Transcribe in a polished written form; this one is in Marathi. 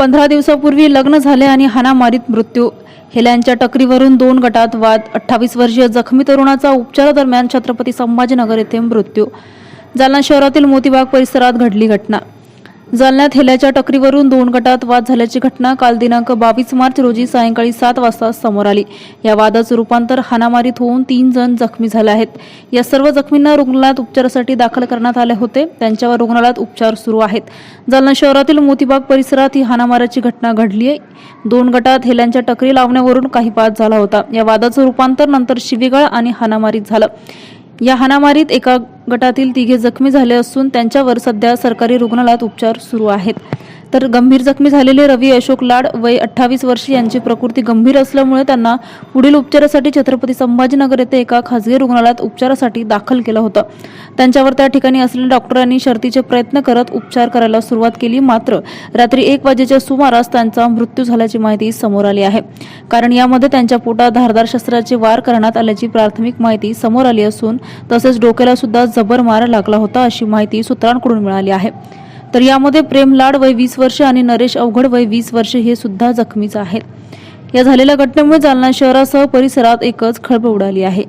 15 दिवसापूर्वी लग्न झाले आणि हाणामारीत मृत्यू. हेल्यांच्या टकरीवरून 2 गटात वाद. 28 वर्षीय जखमी तरुणाचा उपचारादरम्यान छत्रपती संभाजीनगर येथे मृत्यू. जालना शहरातील मोतीबाग परिसरात घडली घटना. जालन्यात हेल्याच्या टकरीवरून 2 गटात वाद झाल्याची घटना काल दिनांक 22 मार्च रोजी सायंकाळी 7 वाजता समोर आली. या वादाचं रूपांतर हाणामारीत होऊन 3 जण जखमी झाले आहेत. या सर्व जखमींना रुग्णालयात उपचारासाठी दाखल करण्यात आले होते. त्यांच्यावर रुग्णालयात उपचार सुरू आहेत. जालना शहरातील मोतीबाग परिसरात ही हाणामारीची घटना घडली आहे. 2 गटात हेल्यांच्या टकरी लावण्यावरून काही वाद झाला होता. या वादाचं रूपांतर नंतर शिवीगाळ आणि हाणामारीत झालं. या हाणामारीत एका गटातील 3 जखमी झाले असून त्यांच्यावर सध्या सरकारी रुग्णालयात उपचार सुरू आहेत. तर गंभीर जखमी झालेले रवी अशोक लाड वय 28 वर्षे यांची प्रकृती गंभीर असल्यामुळे त्यांना पुढील उपचारासाठी छत्रपती संभाजीनगर येथे एका खासगी रुग्णालयात उपचारासाठी दाखल केलं होतं. त्यांच्यावर त्या ठिकाणी असलेल्या डॉक्टरांनी शर्थीचे प्रयत्न करत उपचार करायला सुरुवात केली. मात्र रात्री 1 वाजेच्या सुमारास त्यांचा मृत्यू झाल्याची माहिती समोर आली आहे. कारण यामध्ये त्यांच्या पोटात धारदार शस्त्राचे वार करण्यात आल्याची प्राथमिक माहिती समोर आली असून तसेच डोक्याला सुद्धा जबर मार लागला होता अशी माहिती सूत्रांकडून मिळाली आहे. तर यामध्ये प्रेम लाड वय 20 वर्षे आणि नरेश अवघड वय 20 वर्षे हे सुद्धा जखमीच आहेत. या झालेल्या घटनेमुळे जालना शहरासह परिसरात एकच खळबळ उडाली आहे.